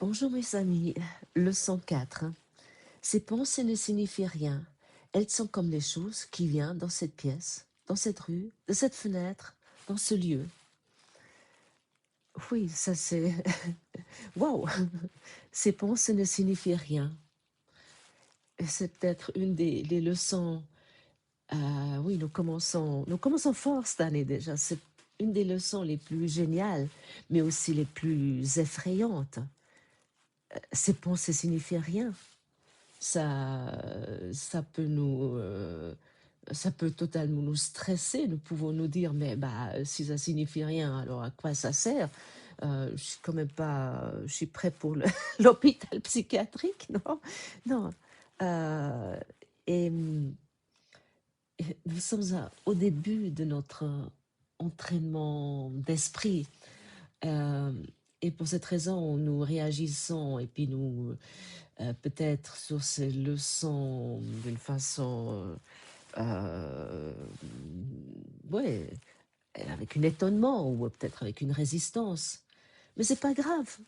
Bonjour mes amis, leçon 4. Ces pensées ne signifient rien. Elles sont comme les choses qui viennent dans cette pièce, dans cette rue, de cette fenêtre, dans ce lieu. Oui, ça c'est... Waouh. Ces pensées ne signifient rien. Et c'est peut-être une des leçons... oui, nous commençons fort cette année déjà. C'est une des leçons les plus géniales, mais aussi les plus effrayantes. Ces pensées signifient rien. Ça peut ça peut totalement nous stresser. Nous pouvons nous dire, mais si ça signifie rien, alors à quoi ça sert? Je suis quand même pas, je suis prêt pour l'hôpital psychiatrique, non? Non. Euh, et, et nous sommes au début de notre entraînement d'esprit. Euh, et pour cette raison, nous réagissons et puis nous peut-être sur ces leçons d'une façon, euh, ouais, avec un étonnement ou peut-être avec une résistance. Mais c'est pas grave.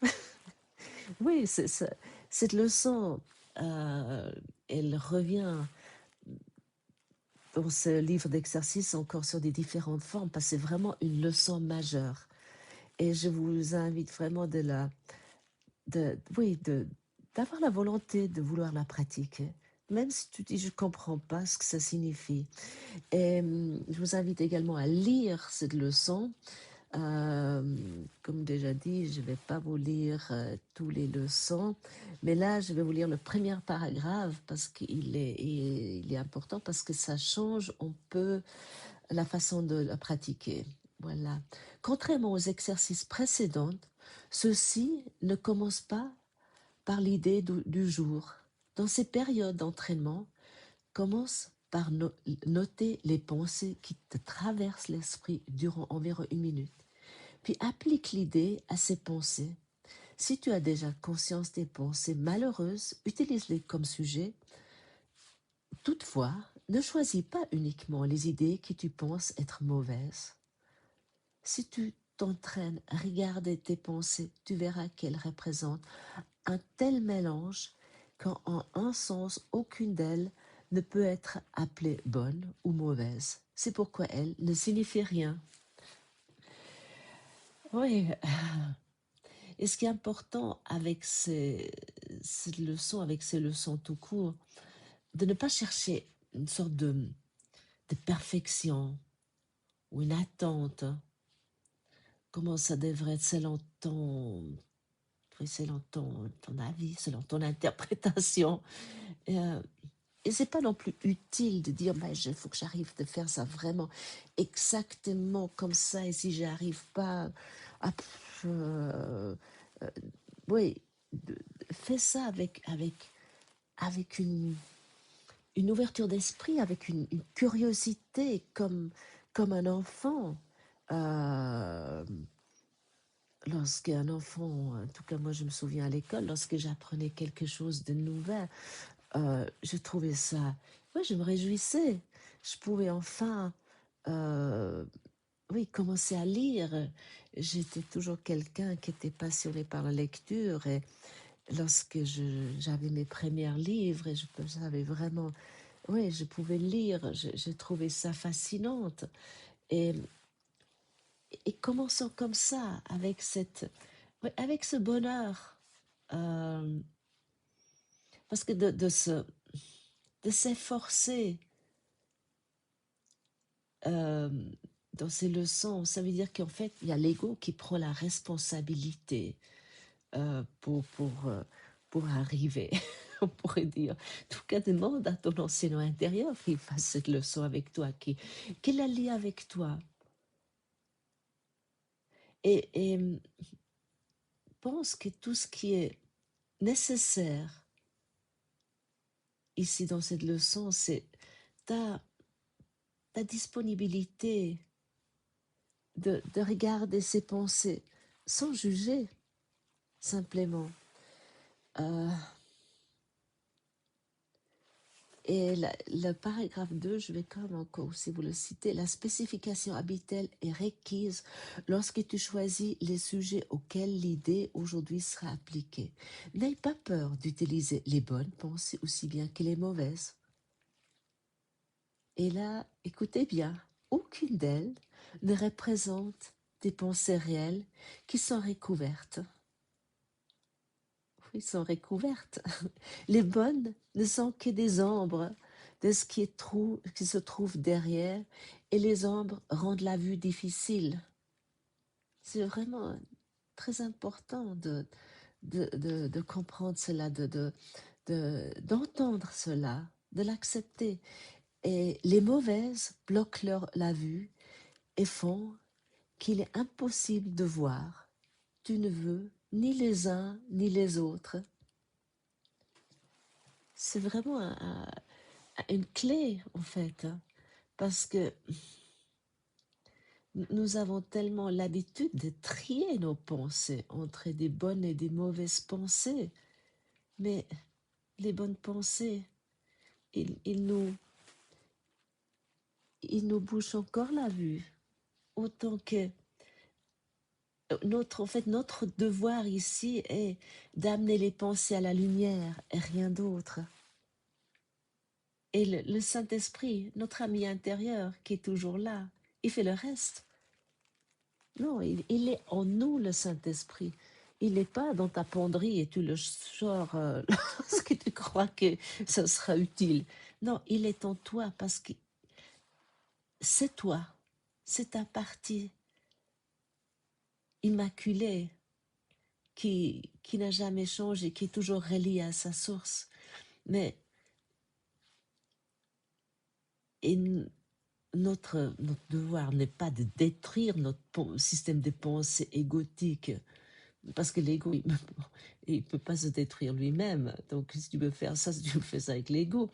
Oui, cette leçon, elle revient dans ce livre d'exercices encore sur des différentes formes parce que c'est vraiment une leçon majeure. Et je vous invite vraiment oui, d'avoir la volonté de vouloir la pratiquer, même si tu dis je comprends pas ce que ça signifie. Et je vous invite également à lire cette leçon. Comme déjà dit, je ne vais pas vous lire tous les leçons, mais là, je vais vous lire le premier paragraphe parce qu'il est important, parce que ça change un peu la façon de la pratiquer. Voilà. Contrairement aux exercices précédents, ceux-ci ne commencent pas par l'idée du jour. Dans ces périodes d'entraînement, commence par noter les pensées qui te traversent l'esprit durant environ 1 minute. Puis applique l'idée à ces pensées. Si tu as déjà conscience des pensées malheureuses, utilise-les comme sujet. Toutefois, ne choisis pas uniquement les idées que tu penses être mauvaises. Si tu t'entraînes à regarder tes pensées, tu verras qu'elles représentent un tel mélange qu'en un sens, aucune d'elles ne peut être appelée bonne ou mauvaise. C'est pourquoi elle ne signifie rien. Oui, et ce qui est important avec ces leçons, avec ces leçons tout court, de ne pas chercher une sorte de perfection ou une attente. Comment ça devrait être selon ton avis, selon ton interprétation. Et c'est pas non plus utile de dire, il faut que j'arrive de faire ça vraiment exactement comme ça, et si j'y arrive pas, euh, euh, oui, fais ça avec une ouverture d'esprit, avec une curiosité comme un enfant. Euh, Lorsqu'un enfant, en tout cas moi je me souviens à l'école, lorsque j'apprenais quelque chose de nouvel, je trouvais ça, ouais, je me réjouissais. Je pouvais enfin, euh, oui, commencer à lire. J'étais toujours quelqu'un qui était passionné par la lecture et lorsque j'avais mes premiers livres et je savais vraiment, oui, je pouvais lire, je trouvais ça fascinante. Et, et commençons comme ça, ouais, avec ce bonheur. euh, Parce que de s'efforcer euh, dans ces leçons, ça veut dire qu'en fait, il y a l'ego qui prend la responsabilité pour arriver, on pourrait dire. En tout cas, demande à ton enseignant intérieur qu'il fasse cette leçon avec toi, qu'il la lit avec toi. Et pense que tout ce qui est nécessaire ici dans cette leçon, c'est ta, ta disponibilité de regarder ses pensées sans juger, simplement. Euh, Et le paragraphe 2, je vais quand même encore, si vous le citez, la spécification habituelle est requise lorsque tu choisis les sujets auxquels l'idée aujourd'hui sera appliquée. N'aie pas peur d'utiliser les bonnes pensées aussi bien que les mauvaises. Et là, écoutez bien, aucune d'elles ne représente des pensées réelles qui sont recouvertes. Oui, sont recouvertes. Les bonnes ne sont que des ombres de ce qui se trouve derrière, et les ombres rendent la vue difficile. C'est vraiment très important de comprendre cela, d'entendre cela, de l'accepter. Et les mauvaises bloquent la vue et font qu'il est impossible de voir. Tu ne veux ni les uns ni les autres. C'est vraiment une clé, en fait, hein, parce que nous avons tellement l'habitude de trier nos pensées entre des bonnes et des mauvaises pensées. Mais les bonnes pensées, ils nous bouchent encore la vue. Autant que notre devoir ici est d'amener les pensées à la lumière et rien d'autre. Et le Saint-Esprit, notre ami intérieur qui est toujours là, il fait le reste. Non, il est en nous, le Saint-Esprit. Il n'est pas dans ta penderie et tu le sors lorsque tu crois que ça sera utile. Non, il est en toi parce que c'est toi, c'est ta partie immaculée qui n'a jamais changé, qui est toujours reliée à sa source. Mais et notre devoir n'est pas de détruire notre système de pensée égotique, parce que l'ego, il peut pas se détruire lui-même. Donc, si tu veux faire ça, si tu fais ça avec l'ego,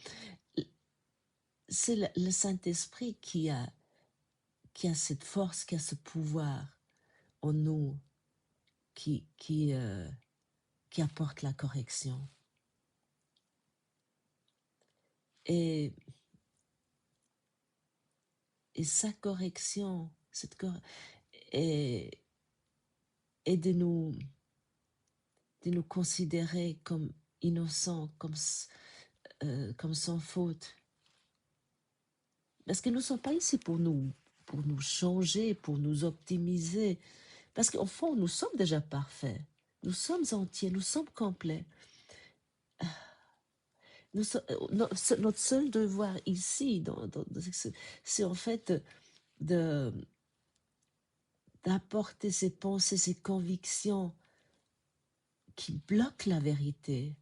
c'est le Saint-Esprit qui a cette force, qui a ce pouvoir en nous, qui apporte la correction. Et sa correction, est de nous considérer comme innocents, comme sans faute. Parce que nous ne sommes pas ici pour nous changer, pour nous optimiser. Parce qu'au fond, nous sommes déjà parfaits. Nous sommes entiers, nous sommes complets. Notre seul devoir ici, c'est en fait d'apporter ces pensées, ces convictions qui bloquent la vérité,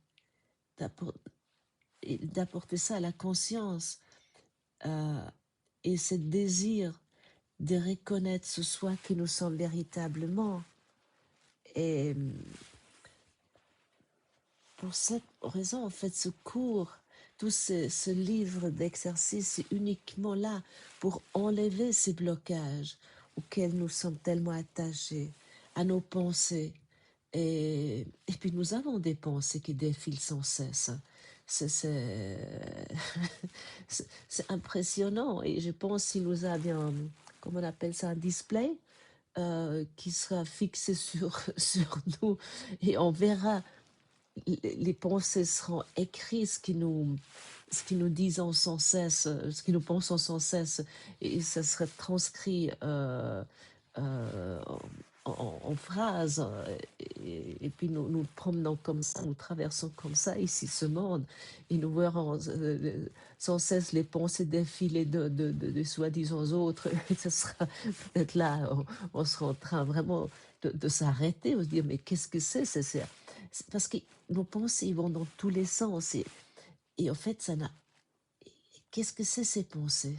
d'apporter ça à la conscience, et ce désir de reconnaître ce soi que nous sommes véritablement. Et pour cette raison, en fait, ce cours, tout ce livre d'exercices est uniquement là pour enlever ces blocages auxquels nous sommes tellement attachés, à nos pensées. Et puis nous avons des pensées qui défilent sans cesse. C'est impressionnant. Et je pense si nous avions, comment on appelle ça, un display qui sera fixé sur nous, et on verra, les pensées seront écrites, ce qui nous disons sans cesse, ce qui nous pensons sans cesse, et ça serait transcrit euh, en phrases, et puis nous promenons comme ça, nous traversons comme ça ici ce monde, et nous verrons sans cesse les pensées défiler de soi-disant autres, et ce sera peut-être là, on sera en train vraiment de s'arrêter, de se dire mais qu'est-ce que c'est parce que nos pensées vont dans tous les sens, et en fait ça n'a... Qu'est-ce que c'est ces pensées?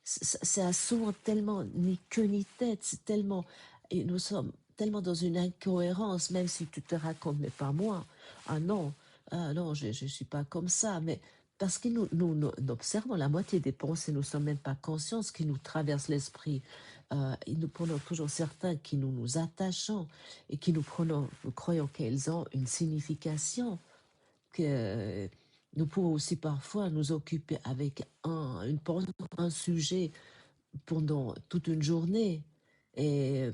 C'est un son tellement ni queue ni tête, c'est tellement, et nous sommes tellement dans une incohérence, même si tu te racontes, mais pas moi. Ah non, je ne suis pas comme ça, mais parce que nous observons la moitié des pensées, nous ne sommes même pas conscients ce qui nous traverse l'esprit. Et nous prenons toujours certains qui nous attachons et qui nous croyons qu'elles ont une signification, que nous pouvons aussi parfois nous occuper avec un sujet pendant toute une journée et,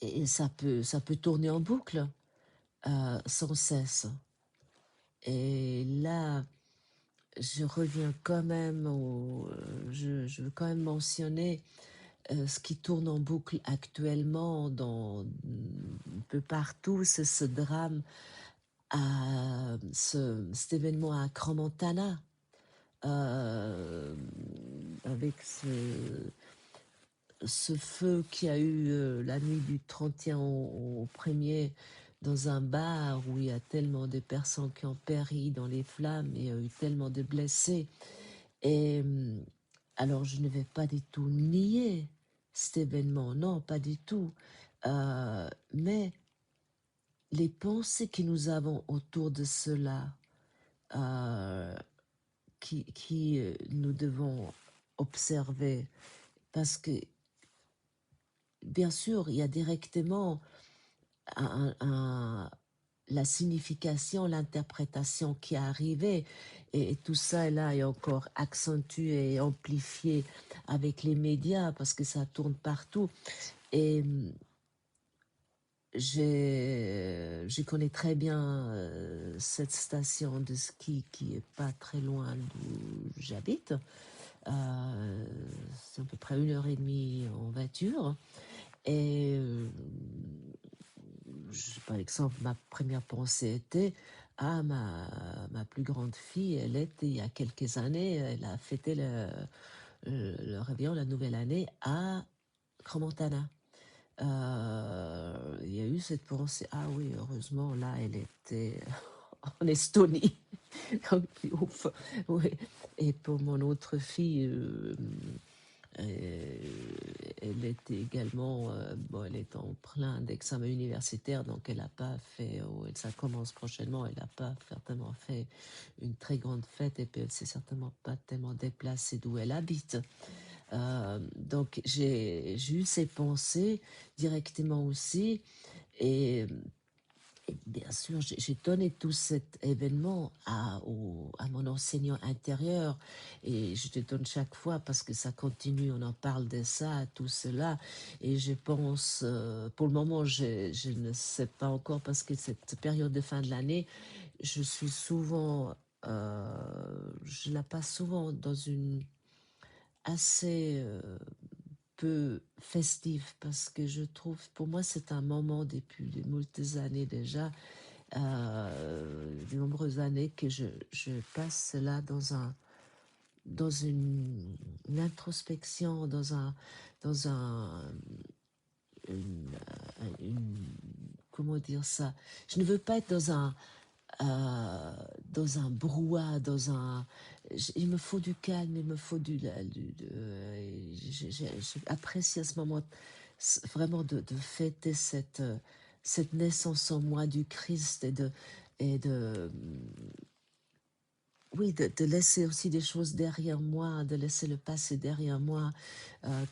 et ça peut tourner en boucle sans cesse. Et là, je reviens quand même je veux quand même mentionner ce qui tourne en boucle actuellement dans un peu partout, c'est ce drame, cet événement à Crans-Montana, avec ce feu qui a eu la nuit du 31 au 1er dans un bar où il y a tellement de personnes qui ont péri dans les flammes et il y a eu tellement de blessés. Et alors, je ne vais pas du tout nier cet événement, non, pas du tout. Mais les pensées que nous avons autour de cela, qui nous devons observer, parce que, bien sûr, il y a directement la signification, l'interprétation qui est arrivée, et tout ça là est encore accentué et amplifié avec les médias parce que ça tourne partout. Et je connais très bien cette station de ski qui est pas très loin d'où j'habite. C'est à peu près 1h30 en voiture. Et par exemple, ma première pensée était ma plus grande fille, elle était il y a quelques années, elle a fêté le réveillon, la nouvelle année à Crans-Montana. Il y a eu cette pensée, ah oui, heureusement, là, elle était en Estonie. Ouf, oui. Et pour mon autre fille, elle était également, bon, elle est en plein d'examen universitaire, donc elle n'a pas fait, ça commence prochainement, elle n'a pas certainement fait une très grande fête, et puis elle s'est certainement pas tellement déplacée d'où elle habite. Donc j'ai eu ces pensées directement aussi, et bien sûr, j'ai donné tout cet événement à mon enseignant intérieur, et je te donne chaque fois parce que ça continue, on en parle de ça, tout cela, et je pense, pour le moment, je ne sais pas encore parce que cette période de fin de l'année, je suis souvent, je la passe souvent dans une assez peu festive parce que je trouve, pour moi, c'est un moment depuis de moultes années déjà, de nombreuses années que je passe là dans une introspection, dans une, comment dire ça? Je ne veux pas être dans un brouhaha, il me faut du calme, il me faut j'apprécie à ce moment vraiment de fêter cette naissance en moi du Christ et de oui, de laisser aussi des choses derrière moi, de laisser le passé derrière moi,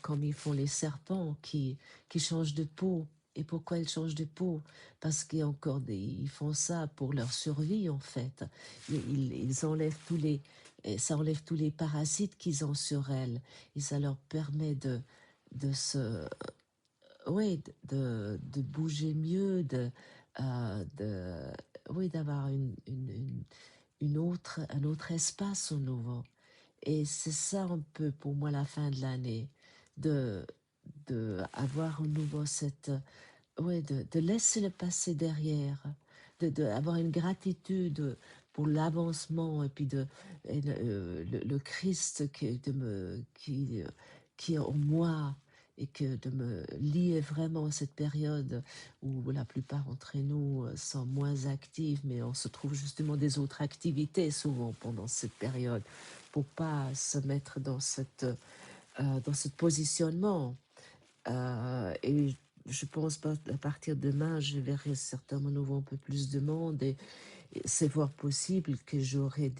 comme ils font les serpents qui changent de peau. Et pourquoi ils changent de peau? Parce qu'il y a encore ils font ça pour leur survie, en fait. Ils enlèvent ça enlève tous les parasites qu'ils ont sur elles. Et ça leur permet de se, oui, de bouger mieux, oui, d'avoir un autre espace au nouveau. Et c'est ça un peu pour moi la fin de l'année, de, de avoir au nouveau ouais, de laisser le passé derrière, avoir une gratitude pour l'avancement et puis le Christ qui est en moi, et que de me lier vraiment à cette période où la plupart d'entre nous sont moins actifs, mais on se trouve justement des autres activités souvent pendant cette période pour pas se mettre dans ce positionnement. Et je pense pas, à partir de demain, je verrai certainement à nouveau un peu plus de monde, et c'est fort possible que j'aurai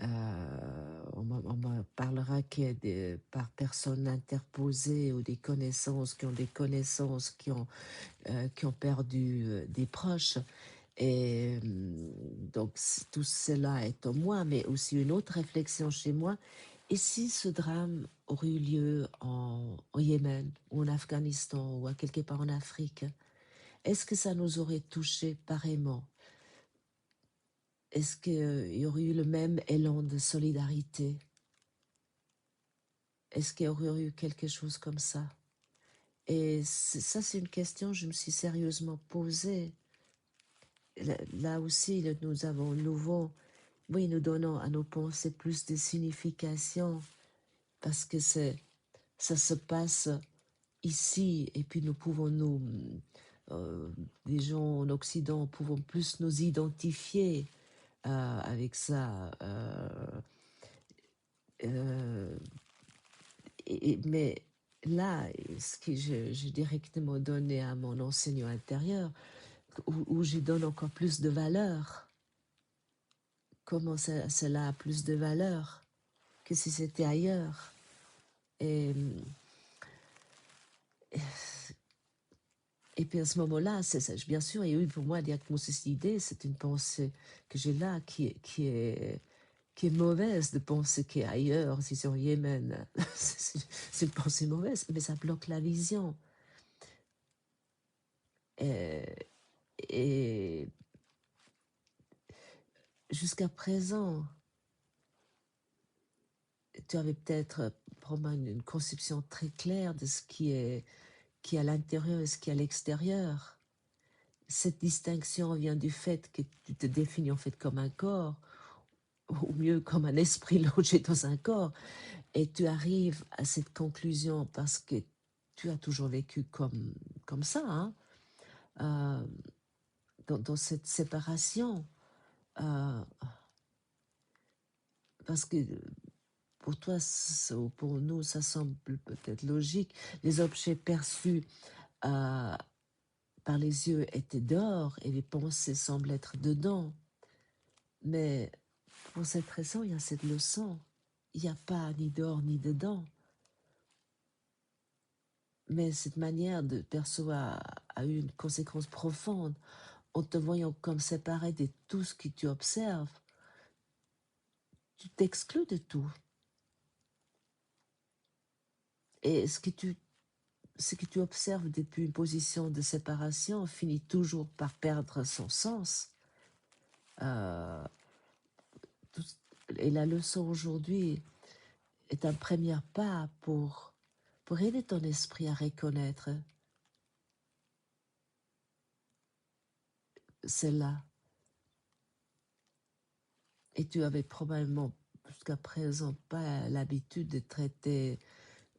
on me parlera qu'il y a par personnes interposées ou des connaissances qui ont perdu des proches. Et donc, tout cela est en moi, mais aussi une autre réflexion chez moi. Et si ce drame aurait eu lieu en Yémen, ou en Afghanistan, ou à quelque part en Afrique, est-ce que ça nous aurait touchés pareillement? Est-ce qu'il y aurait eu le même élan de solidarité? Est-ce qu'il y aurait eu quelque chose comme ça? Et ça, c'est une question que je me suis sérieusement posée. Là aussi, nous avons nouveau, oui, nous donnons à nos pensées plus de signification parce que ça se passe ici et puis nous pouvons des gens en Occident, pouvons plus nous identifier avec ça. Euh, mais là, ce que j'ai directement donné à mon enseignant intérieur, où je donne encore plus de valeur. Comment cela a plus de valeur que si c'était ailleurs. Et puis à ce moment-là, bien sûr, il y a eu pour moi diagnosis d'idée, c'est une pensée que j'ai là qui est mauvaise de penser qu'ailleurs, si c'est au Yémen, c'est une pensée mauvaise, mais ça bloque la vision. Et jusqu'à présent, tu avais peut-être probablement une conception très claire de ce qui est à l'intérieur et ce qui est à l'extérieur. Cette distinction vient du fait que tu te définis en fait comme un corps, ou mieux comme un esprit logé dans un corps, et tu arrives à cette conclusion parce que tu as toujours vécu comme ça, hein, dans cette séparation. Parce que pour toi, ou pour nous, ça semble peut-être logique. Les objets perçus par les yeux étaient dehors et les pensées semblent être dedans. Mais pour cette raison, il y a cette leçon. Il n'y a pas ni dehors ni dedans. Mais cette manière de percevoir a eu une conséquence profonde. En te voyant comme séparé de tout ce que tu observes, tu t'exclus de tout. Et ce que tu observes depuis une position de séparation finit toujours par perdre son sens. Et la leçon aujourd'hui est un premier pas pour aider ton esprit à reconnaître celle-là. Et tu avais probablement jusqu'à présent pas l'habitude de traiter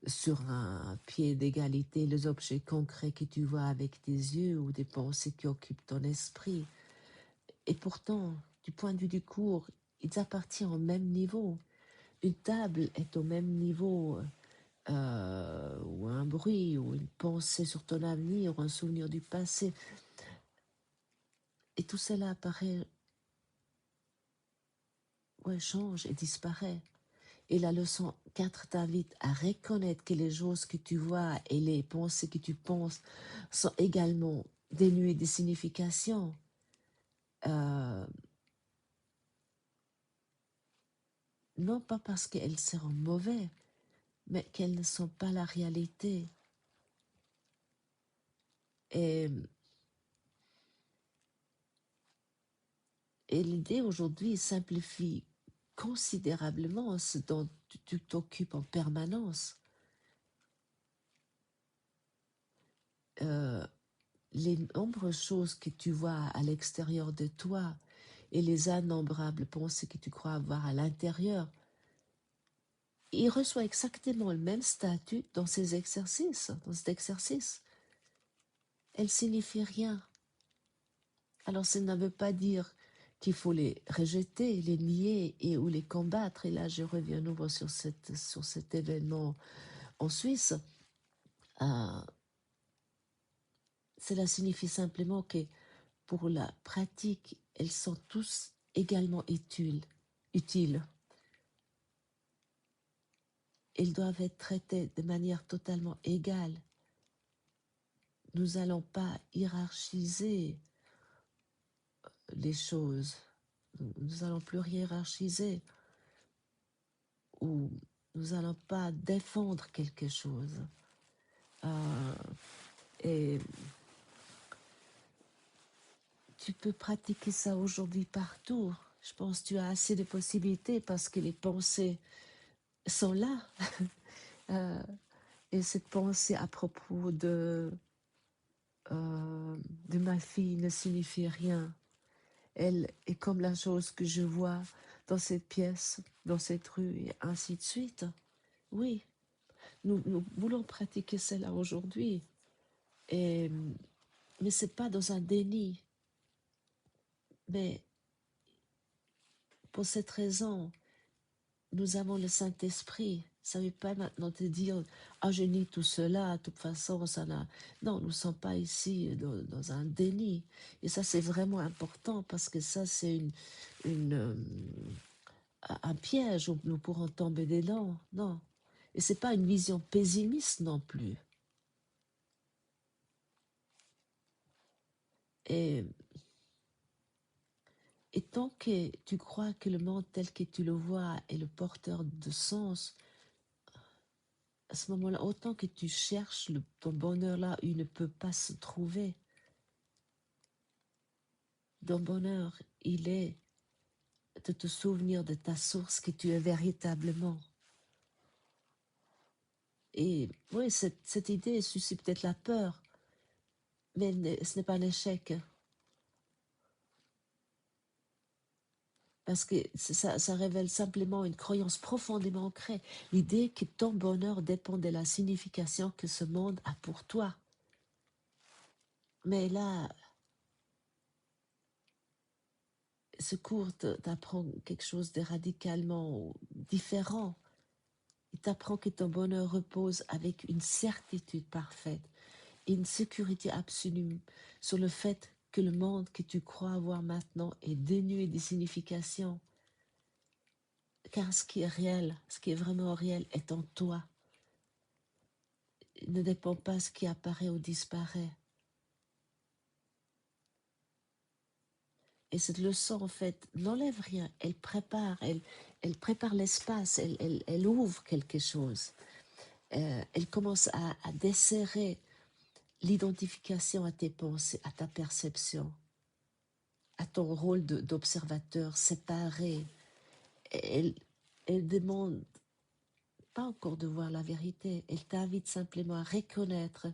sur un pied d'égalité les objets concrets que tu vois avec tes yeux ou des pensées qui occupent ton esprit. Et pourtant, du point de vue du cours, ils appartiennent au même niveau. Une table est au même niveau, ou un bruit, ou une pensée sur ton avenir, ou un souvenir du passé. Et tout cela apparaît, change et disparaît. Et la leçon 4 t'invite à reconnaître que les choses que tu vois et les pensées que tu penses sont également dénuées de signification. Non pas parce qu'elles seront mauvaises, mais qu'elles ne sont pas la réalité. Et l'idée aujourd'hui simplifie considérablement ce dont tu t'occupes en permanence. Les nombreuses choses que tu vois à l'extérieur de toi et les innombrables pensées que tu crois avoir à l'intérieur, il reçoit exactement le même statut dans cet exercice. Elle ne signifie rien. Alors, ça ne veut pas dire qu'il faut les rejeter, les nier ou les combattre. Et là, je reviens à nouveau sur cet événement en Suisse. Cela signifie simplement que pour la pratique, elles sont tous également utiles. Elles doivent être traitées de manière totalement égale. Nous n'allons pas hiérarchiser les choses. Nous n'allons plus hiérarchiser ou nous n'allons pas défendre quelque chose. Et tu peux pratiquer ça aujourd'hui partout. Je pense que tu as assez de possibilités parce que les pensées sont là. Et cette pensée à propos de ma fille ne signifie rien. Elle est comme la chose que je vois dans cette pièce, dans cette rue, et ainsi de suite. Oui, nous voulons pratiquer cela aujourd'hui. Mais ce n'est pas dans un déni. Mais pour cette raison, nous avons le Saint-Esprit. Ça ne veut pas maintenant te dire « Ah, je nie tout cela, de toute façon, ça n'a... » Non, nous ne sommes pas ici dans un déni. Et ça, c'est vraiment important parce que ça, c'est un piège où nous pourrons tomber dedans. Non. Et ce n'est pas une vision pessimiste non plus. Et tant que tu crois que le monde tel que tu le vois est le porteur de sens, à ce moment-là, autant que tu cherches ton bonheur là, il ne peut pas se trouver. Ton bonheur, il est de te souvenir de ta source que tu es véritablement. Et oui, cette idée suscite peut-être la peur, mais ce n'est pas un échec. Parce que ça révèle simplement une croyance profondément ancrée. L'idée que ton bonheur dépend de la signification que ce monde a pour toi. Mais là, ce cours t'apprend quelque chose de radicalement différent. Il t'apprend que ton bonheur repose avec une certitude parfaite et une sécurité absolue sur le fait que le monde que tu crois avoir maintenant est dénué de signification. Car ce qui est réel, ce qui est vraiment réel est en toi. Il ne dépend pas de ce qui apparaît ou disparaît. Et cette leçon, en fait, n'enlève rien. Elle prépare l'espace, elle ouvre quelque chose. Elle commence à desserrer l'identification à tes pensées, à ta perception, à ton rôle d'observateur séparé. Elle demande pas encore de voir la vérité. Elle t'invite simplement à reconnaître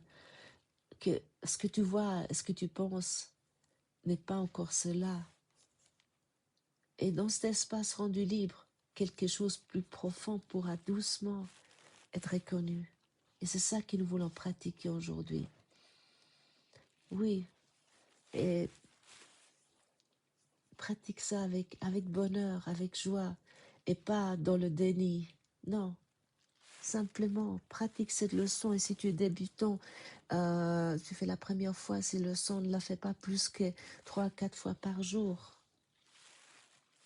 que ce que tu vois, ce que tu penses n'est pas encore cela. Et dans cet espace rendu libre, quelque chose de plus profond pourra doucement être reconnu. Et c'est ça que nous voulons pratiquer aujourd'hui. Oui, et pratique ça avec bonheur, avec joie, et pas dans le déni. Non, simplement pratique cette leçon. Et si tu es débutant, tu fais la première fois ces leçons, ne la fais pas plus que 3-4 fois par jour.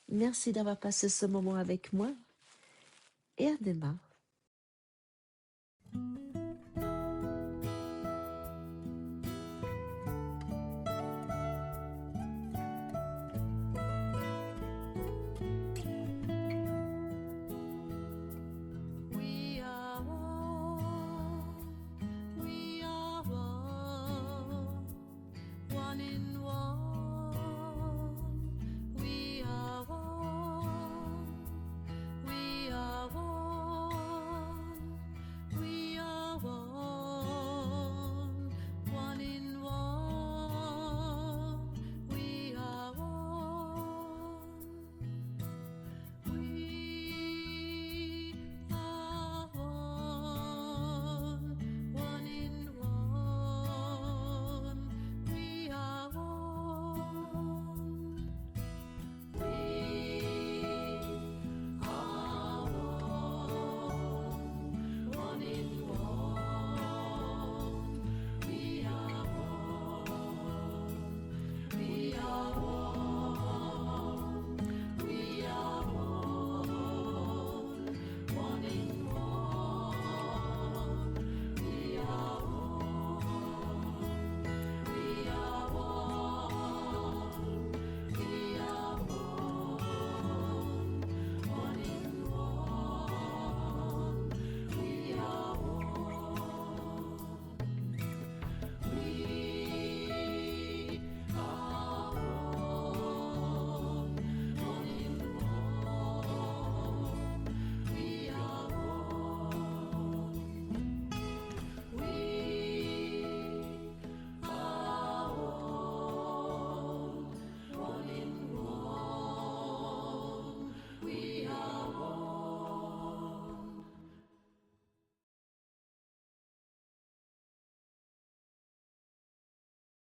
Merci d'avoir passé ce moment avec moi et à demain. We are one in